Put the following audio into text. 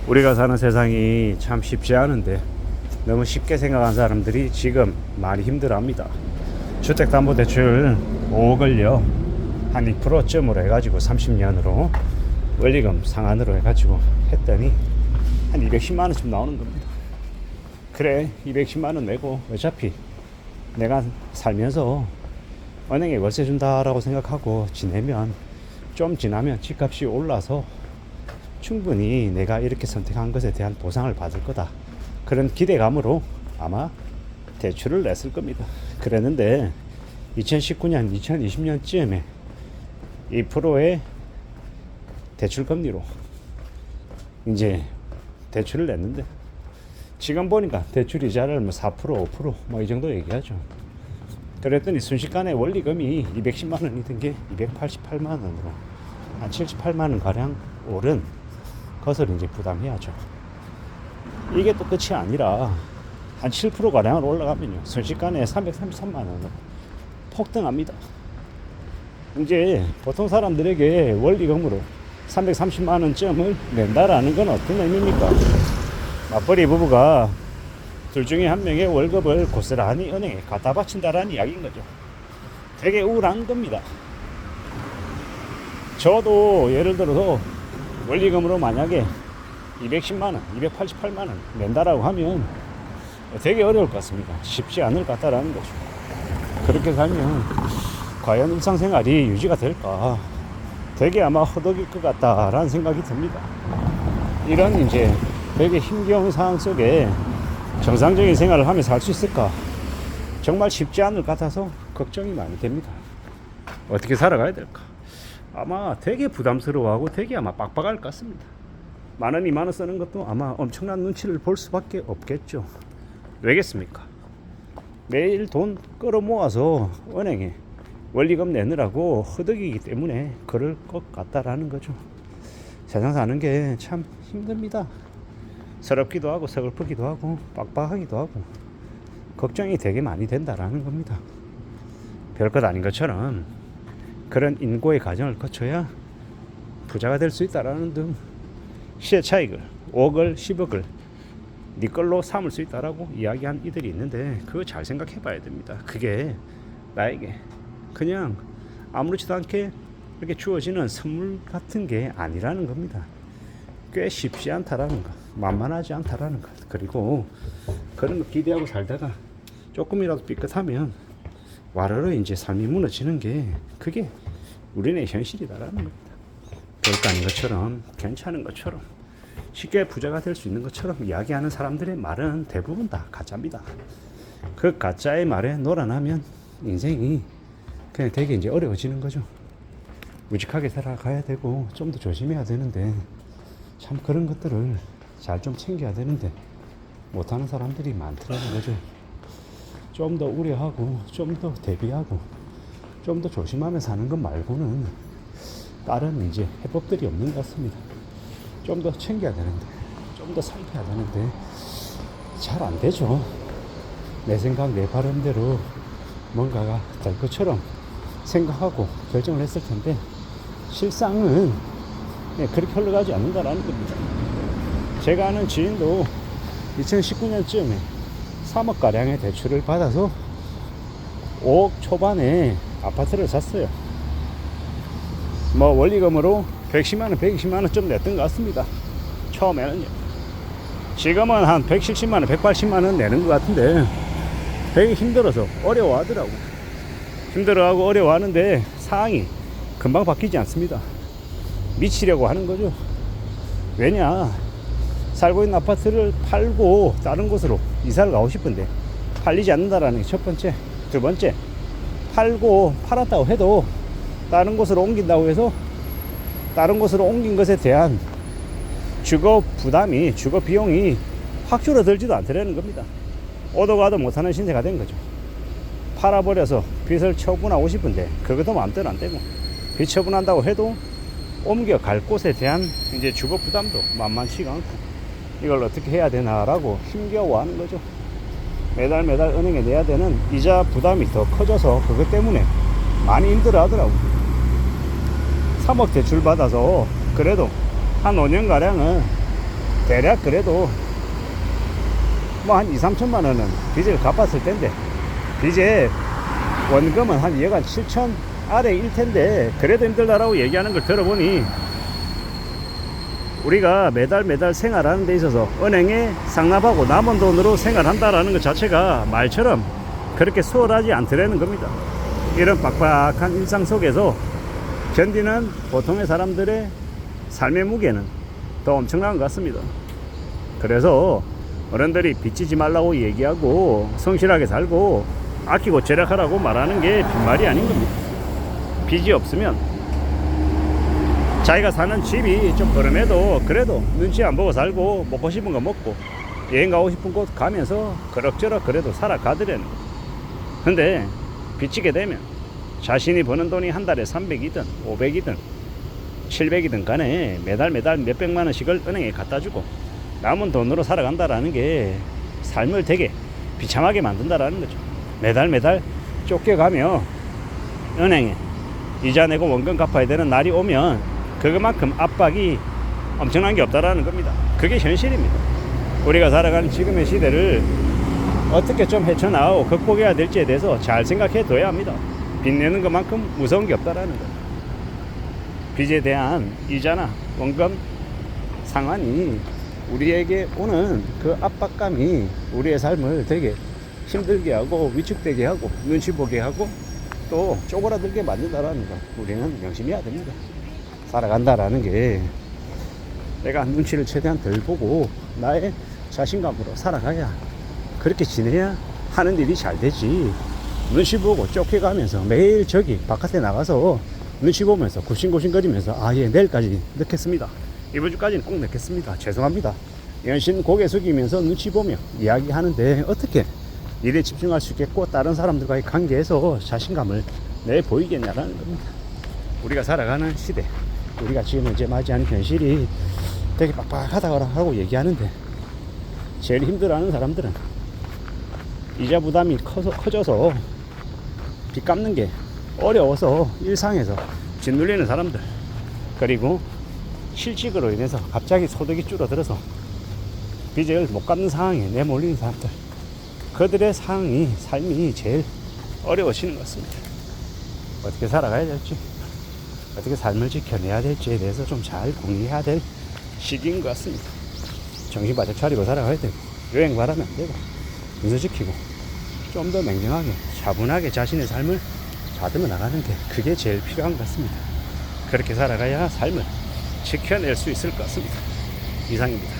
우리가 사는 세상이 참 쉽지 않은데 너무 쉽게 생각한 사람들이 지금 많이 힘들어합니다. 주택담보대출 5억을요 한 2%쯤으로 해가지고 30년으로 원리금 상한으로 해가지고 했더니 한 210만원쯤 나오는 겁니다. 그래 210만원 내고 어차피 내가 살면서 은행에 월세 준다라고 생각하고 지내면 좀 지나면 집값이 올라서 충분히 내가 이렇게 선택한 것에 대한 보상을 받을 거다, 그런 기대감으로 아마 대출을 냈을 겁니다. 그랬는데 2019년 2020년쯤에 2%의 대출 금리로 이제 대출을 냈는데 지금 보니까 대출 이자를 뭐 4% 5% 뭐 이 정도 얘기하죠. 그랬더니 순식간에 원리금이 210만 원이 든 게 288만 원으로 한 78만 원 가량 오른 것을 이제 부담해야죠. 이게 또 끝이 아니라 한 7% 가량을 올라가면요 순식간에 333만 원으로 폭등합니다. 이제 보통 사람들에게 원리금으로 330만 원쯤을 낸다라는 건 어떤 의미입니까? 맞벌이 부부가 둘 중에 한 명의 월급을 고스란히 은행에 갖다 바친다라는 이야기인 거죠. 되게 우울한 겁니다. 저도 예를 들어서 원리금으로 만약에 210만원, 288만원 낸다라고 하면 되게 어려울 것 같습니다. 쉽지 않을 것 같다라는 거죠. 그렇게 살면 과연 일상생활이 유지가 될까? 되게 아마 허덕일 것 같다라는 생각이 듭니다. 이런 이제 되게 힘겨운 상황 속에 정상적인 생활을 하면서 살 수 있을까? 정말 쉽지 않을 것 같아서 걱정이 많이 됩니다. 어떻게 살아가야 될까? 아마 되게 부담스러워하고 되게 아마 빡빡할 것 같습니다. 만 원, 2만 원 쓰는 것도 아마 엄청난 눈치를 볼 수밖에 없겠죠. 왜겠습니까? 매일 돈 끌어모아서 은행에 원리금 내느라고 허덕이기 때문에 그럴 것 같다라는 거죠. 세상 사는 게 참 힘듭니다. 서럽기도 하고 서글프기도 하고 빡빡하기도 하고 걱정이 되게 많이 된다라는 겁니다. 별것 아닌 것처럼 그런 인고의 과정을 거쳐야 부자가 될 수 있다라는 등 시세 차익을 5억을 10억을 네 걸로 삼을 수 있다라고 이야기한 이들이 있는데 그거 잘 생각해 봐야 됩니다. 그게 나에게 그냥 아무렇지도 않게 이렇게 주어지는 선물 같은 게 아니라는 겁니다. 꽤 쉽지 않다라는 것, 만만하지 않다라는 것, 그리고 그런 거 기대하고 살다가 조금이라도 삐끗하면 와르르 이제 삶이 무너지는 게 그게 우리네 현실이다라는 겁니다. 별거 아닌 것처럼 괜찮은 것처럼 쉽게 부자가 될 수 있는 것처럼 이야기하는 사람들의 말은 대부분 다 가짜입니다. 그 가짜의 말에 놀아나면 인생이 그냥 되게 이제 어려워지는 거죠. 우직하게 살아가야 되고 좀 더 조심해야 되는데 참 그런 것들을 잘 좀 챙겨야 되는데 못하는 사람들이 많더라는 거죠. 좀 더 우려하고 좀 더 대비하고 좀 더 조심하며 사는 것 말고는 다른 이제 해법들이 없는 것 같습니다. 좀 더 챙겨야 되는데 좀 더 살펴야 되는데 잘 안 되죠. 내 생각 내 바람대로 뭔가가 될 것처럼 생각하고 결정을 했을 텐데 실상은 그렇게 흘러가지 않는다라는 겁니다. 제가 아는 지인도 2019년쯤에 3억가량의 대출을 받아서 5억 초반에 아파트를 샀어요. 뭐 원리금으로 110만원, 120만원 좀 냈던 것 같습니다. 처음에는요. 지금은 한 170만원, 180만원 내는 것 같은데 되게 힘들어서 어려워하더라고. 힘들어하고 어려워하는데 상황이 금방 바뀌지 않습니다. 미치려고 하는 거죠. 왜냐, 살고 있는 아파트를 팔고 다른 곳으로 이사를 가고 싶은데 팔리지 않는다라는 게 첫 번째. 두 번째, 팔았다고 해도 다른 곳으로 옮긴다고 해서 다른 곳으로 옮긴 것에 대한 주거 부담이, 주거 비용이 확 줄어들지도 않더라는 겁니다. 오도 가도 못하는 신세가 된 거죠. 팔아버려서 빚을 처분하고 싶은데 그것도 마음대로 안 되고, 빚 처분한다고 해도 옮겨갈 곳에 대한 이제 주거 부담도 만만치가 않고 이걸 어떻게 해야 되나라고 힘겨워하는 거죠. 매달 은행에 내야 되는 이자 부담이 더 커져서 그것 때문에 많이 힘들어 하더라고. 3억 대출 받아서 그래도 한 5년가량은 대략 그래도 뭐 한 2, 3천만 원은 빚을 갚았을 텐데, 빚의 원금은 한 예간 7천 아래일 텐데, 그래도 힘들다라고 얘기하는 걸 들어보니 우리가 매달 생활하는 데 있어서 은행에 상납하고 남은 돈으로 생활한다라는 것 자체가 말처럼 그렇게 수월하지 않더라는 겁니다. 이런 빡빡한 일상 속에서 견디는 보통의 사람들의 삶의 무게는 더 엄청난 것 같습니다. 그래서 어른들이 빚지지 말라고 얘기하고 성실하게 살고 아끼고 절약하라고 말하는 게 빈말이 아닌 겁니다. 빚이 없으면 자기가 사는 집이 좀 그럼에도 그래도 눈치 안 보고 살고 먹고 싶은 거 먹고 여행 가고 싶은 곳 가면서 그럭저럭 그래도 살아가더라는 거예요. 근데 빚지게 되면 자신이 버는 돈이 한 달에 300이든 500이든 700이든 간에 매달 몇백만 원씩을 은행에 갖다 주고 남은 돈으로 살아간다라는 게 삶을 되게 비참하게 만든다라는 거죠. 매달 쫓겨가며 은행에 이자 내고 원금 갚아야 되는 날이 오면 그만큼 압박이 엄청난 게 없다라는 겁니다. 그게 현실입니다. 우리가 살아가는 지금의 시대를 어떻게 좀 헤쳐나가고 극복해야 될지에 대해서 잘 생각해 둬야 합니다. 빚 내는 것만큼 무서운 게 없다라는 거. 빚에 대한 이자나 원금 상환이 우리에게 오는 그 압박감이 우리의 삶을 되게 힘들게 하고 위축되게 하고 눈치 보게 하고 또 쪼그라들게 만든다라는 거, 우리는 명심해야 됩니다. 살아간다라는 게 내가 눈치를 최대한 덜 보고 나의 자신감으로 살아가야, 그렇게 지내야 하는 일이 잘 되지. 눈치 보고 쫓겨가면서 매일 저기 바깥에 나가서 눈치 보면서 굽신굽신거리면서 예 내일까지 넣겠습니다, 이번 주까지는 꼭 넣겠습니다, 죄송합니다, 연신 고개 숙이면서 눈치 보며 이야기하는데 어떻게 일에 집중할 수 있겠고 다른 사람들과의 관계에서 자신감을 내 보이겠냐라는 겁니다. 우리가 살아가는 시대, 우리가 지금 현재 맞이하는 현실이 되게 빡빡하다고 얘기하는데 제일 힘들어하는 사람들은 이자 부담이 커져서 빚 갚는 게 어려워서 일상에서 짓눌리는 사람들, 그리고 실직으로 인해서 갑자기 소득이 줄어들어서 빚을 못 갚는 상황에 내몰리는 사람들, 그들의 삶이 제일 어려워지는 것 같습니다. 어떻게 살아가야 될지, 어떻게 삶을 지켜내야 될지에 대해서 좀 잘 공유해야 될 시기인 것 같습니다. 정신 바짝 차리고 살아가야 되고, 여행 바라면 안 되고, 분수 지키고, 좀 더 냉정하게 차분하게 자신의 삶을 다듬어 나가는 게 그게 제일 필요한 것 같습니다. 그렇게 살아가야 삶을 지켜낼 수 있을 것 같습니다. 이상입니다.